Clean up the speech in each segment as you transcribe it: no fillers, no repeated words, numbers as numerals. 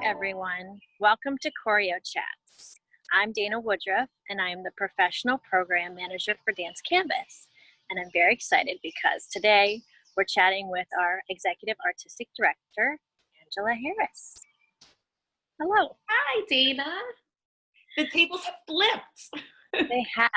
everyone. Welcome to Choreo Chats. I'm Dana Woodruff, and I am the Professional Program Manager for Dance Canvas. And I'm very excited because today we're chatting with our Executive Artistic Director, Angela Harris. Hello. Hi, Dana. The tables have flipped. They have.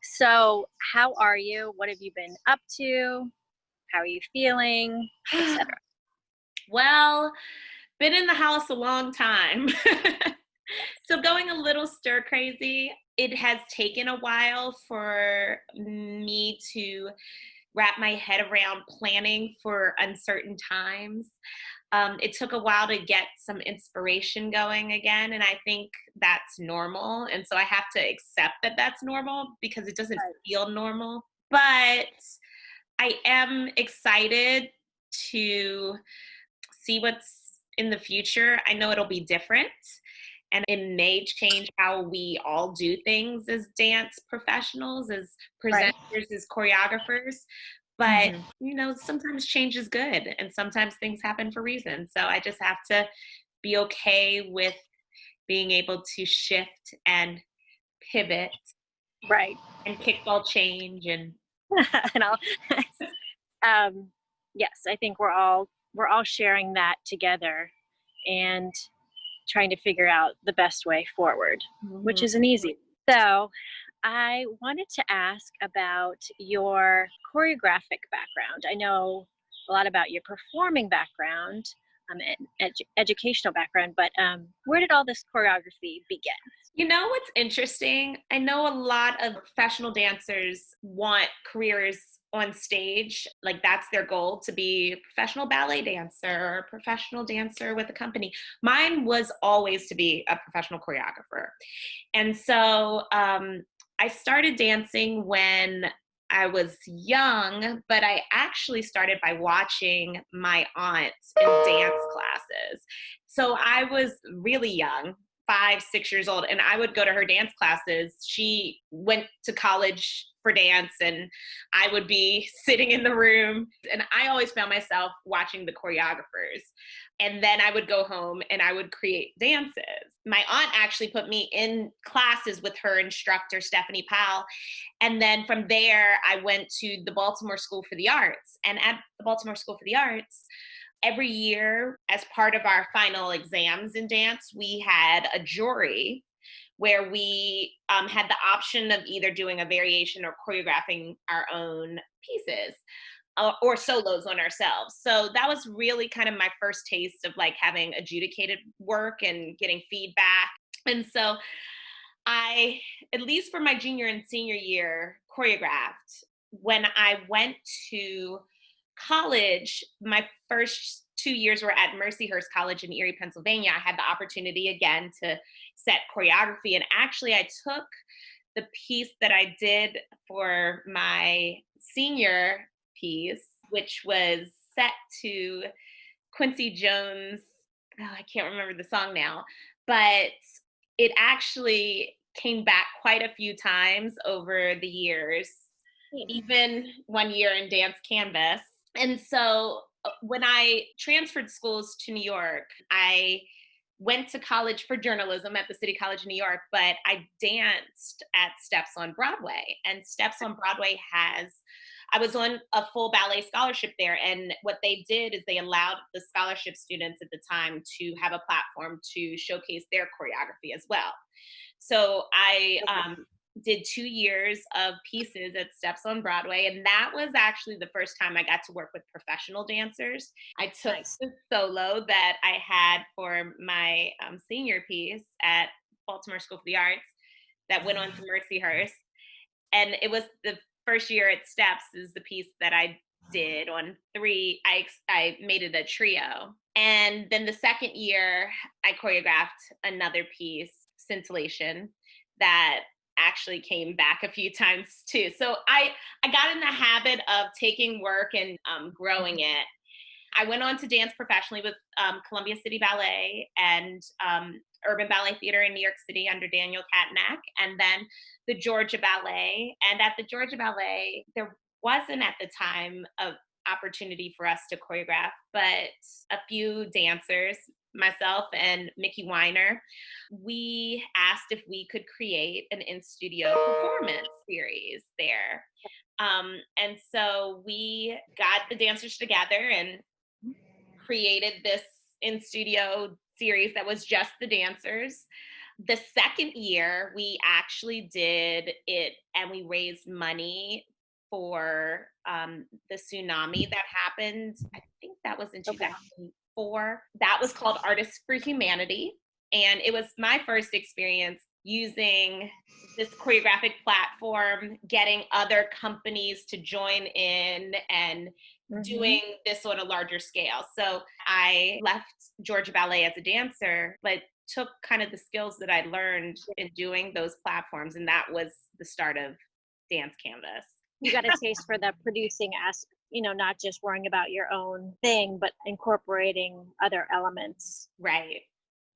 So, how are you? What have you been up to? How are you feeling? Etc. Well, been in the house a long time. So going a little stir crazy. It has taken a while for me to wrap my head around planning for uncertain times. It took a while to get some inspiration going again, and I think that's normal. And so I have to accept that that's normal because it doesn't feel normal. But I am excited to see what's in the future. I know it'll be different, and it may change how we all do things as dance professionals, as presenters, as choreographers. But, sometimes change is good, and sometimes things happen for reasons. So I just have to be okay with being able to shift and pivot. Right. And kickball change and yes, I think we're all sharing that together and trying to figure out the best way forward, which isn't easy. So I wanted to ask about your choreographic background. I know a lot about your performing background and educational background, but where did all this choreography begin? You know what's interesting? I know a lot of professional dancers want careers on stage. Like that's their goal, to be a professional ballet dancer or a professional dancer with a company. Mine was always to be a professional choreographer. And so I started dancing when I was young, but I actually started by watching my aunts in dance classes. So I was really young, 5, 6 years old, and I would go to her dance classes. She went to college for dance, and I would be sitting in the room, and I always found myself watching the choreographers. And then I would go home and I would create dances. My aunt actually put me in classes with her instructor, Stephanie Powell. And then from there, I went to the Baltimore School for the Arts. And at the Baltimore School for the Arts, every year, as part of our final exams in dance, we had a jury where we had the option of either doing a variation or choreographing our own pieces or solos on ourselves. So that was really kind of my first taste of like having adjudicated work and getting feedback. And so I, at least for my junior and senior year, choreographed. When I went to college, my first 2 years were at Mercyhurst College in Erie, Pennsylvania. I had the opportunity again to set choreography. And actually I took the piece that I did for my senior piece, which was set to Quincy Jones. I can't remember the song now, but it actually came back quite a few times over the years, even one year in Dance Canvas. And so when I transferred schools to New York, I went to college for journalism at the City College of New York, but I danced at Steps on Broadway. And Steps on Broadway I was on a full ballet scholarship there. And what they did is they allowed the scholarship students at the time to have a platform to showcase their choreography as well. So I did 2 years of pieces at Steps on Broadway. And that was actually the first time I got to work with professional dancers. I took the solo that I had for my senior piece at Baltimore School for the Arts that went on to Mercyhurst. And it was the first year at Steps is the piece that I did on 3. I made it a trio. And then the second year, I choreographed another piece, Scintillation, that actually came back a few times too. So I got in the habit of taking work and growing it. I went on to dance professionally with Columbia City Ballet and Urban Ballet Theater in New York City under Daniel Katnack, and then the Georgia Ballet. And at the Georgia Ballet, there wasn't at the time an opportunity for us to choreograph, but a few dancers myself and Mickey Weiner, we asked if we could create an in-studio performance series there. And so we got the dancers together and created this in-studio series that was just the dancers. The second year, we actually did it and we raised money for the tsunami that happened. I think that was in 2004. That was called Artists for Humanity. And it was my first experience using this choreographic platform, getting other companies to join in and doing this on a larger scale. So I left Georgia Ballet as a dancer, but took kind of the skills that I learned in doing those platforms, and that was the start of Dance Canvas. You got a taste for the producing aspect, not just worrying about your own thing, but incorporating other elements. Right.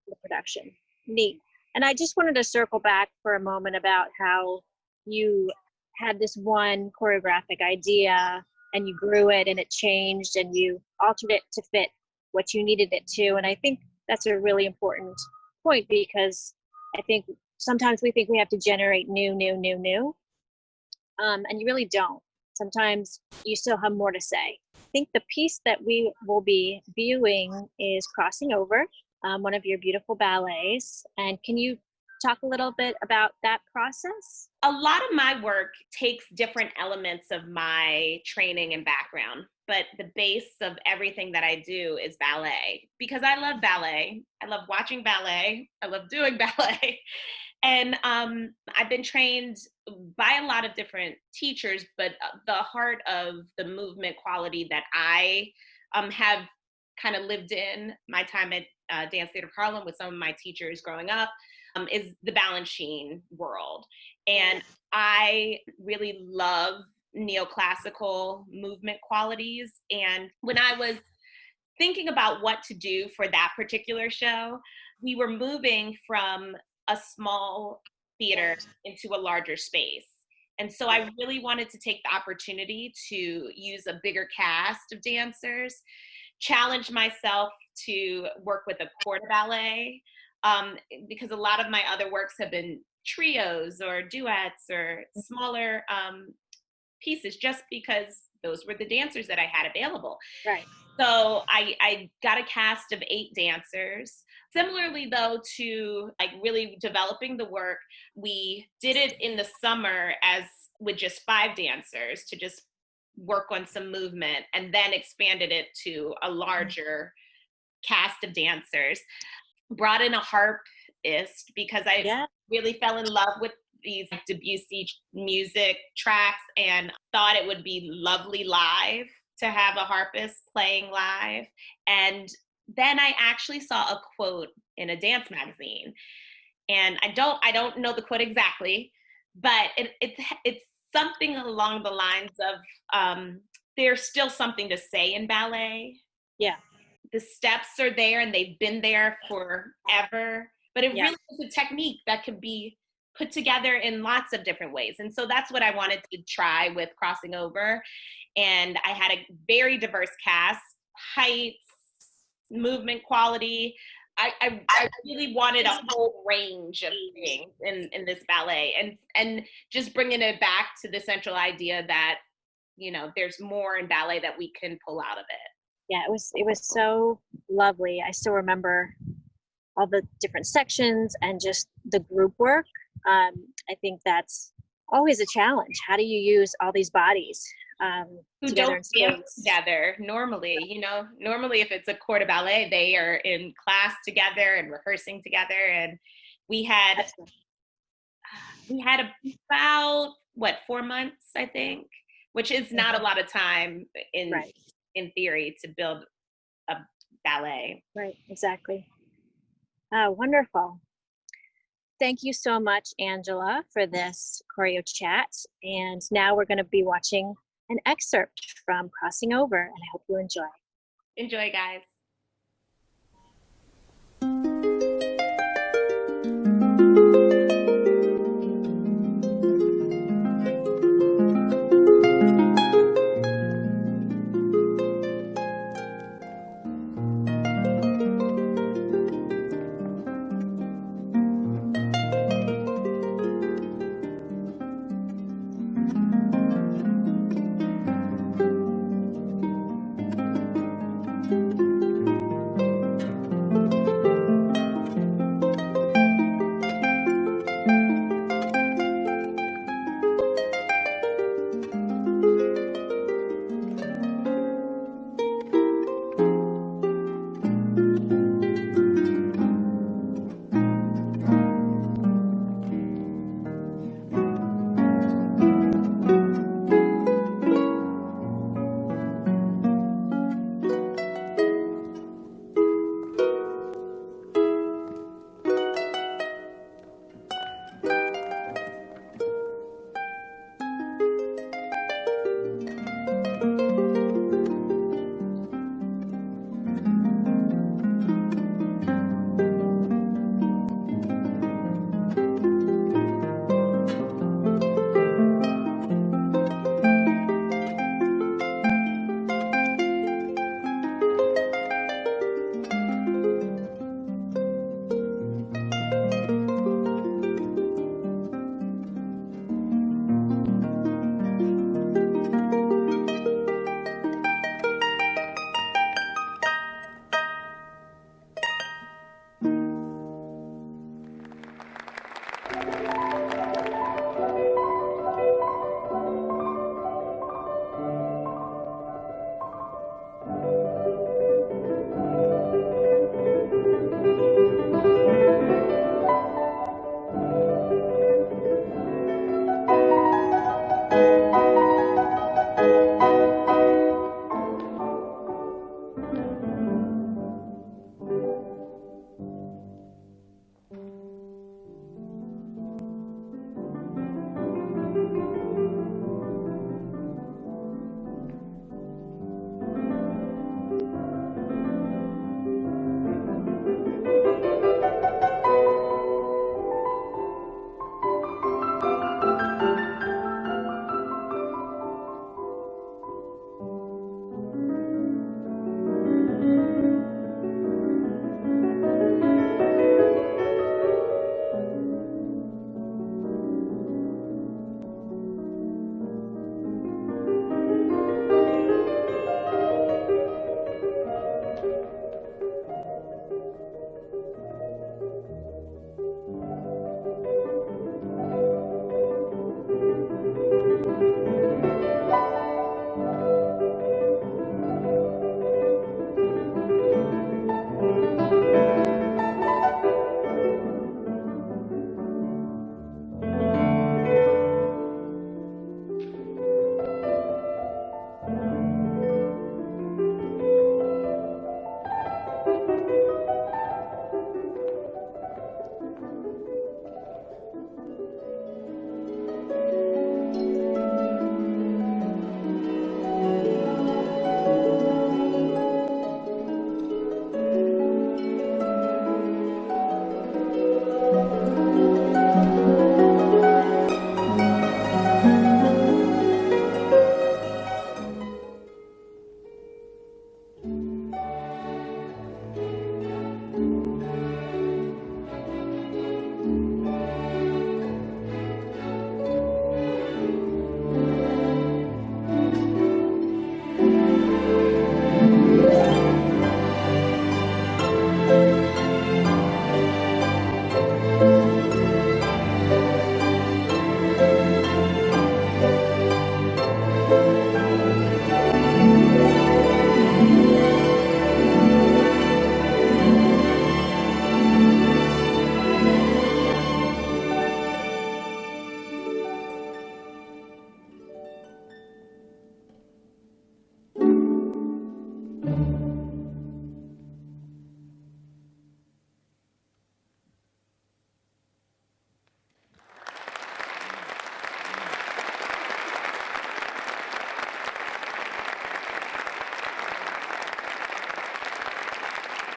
The production. Neat. And I just wanted to circle back for a moment about how you had this one choreographic idea and you grew it and it changed and you altered it to fit what you needed it to. And I think that's a really important point, because I think sometimes we think we have to generate new. And you really don't. Sometimes you still have more to say. I think the piece that we will be viewing is Crossing Over, one of your beautiful ballets. And can you talk a little bit about that process? A lot of my work takes different elements of my training and background, but the base of everything that I do is ballet, because I love ballet. I love watching ballet. I love doing ballet. And I've been trained by a lot of different teachers, but the heart of the movement quality that I have kind of lived in my time at Dance Theater of Harlem with some of my teachers growing up is the Balanchine world. And I really love neoclassical movement qualities. And when I was thinking about what to do for that particular show, we were moving from a small theater into a larger space. And so I really wanted to take the opportunity to use a bigger cast of dancers, challenge myself to work with a corps de ballet, because a lot of my other works have been trios or duets or smaller pieces, just because those were the dancers that I had available. Right. So I got a cast of 8 dancers. Similarly, though, to like really developing the work, we did it in the summer as with just 5 dancers to just work on some movement, and then expanded it to a larger cast of dancers. Brought in a harpist because I really fell in love with these Debussy music tracks and thought it would be lovely live to have a harpist playing live. And then I actually saw a quote in a dance magazine, and I don't know the quote exactly, but it's something along the lines of there's still something to say in ballet. Yeah. The steps are there and they've been there forever, but it really is a technique that could be put together in lots of different ways. And so that's what I wanted to try with Crossing Over. And I had a very diverse cast, heights, movement quality. I really wanted a whole range of things in this ballet, and just bringing it back to the central idea that, there's more in ballet that we can pull out of it. Yeah, it was so lovely. I still remember all the different sections and just the group work. I think that's always a challenge. How do you use all these bodies who don't dance together normally? Normally if it's a corps de ballet, they are in class together and rehearsing together. And we had about 4 months, I think, which is not a lot of time in theory to build a ballet. Right, exactly. Oh, wonderful. Thank you so much, Angela, for this Choreo Chat. And now we're going to be watching an excerpt from Crossing Over, and I hope you enjoy. Enjoy, guys.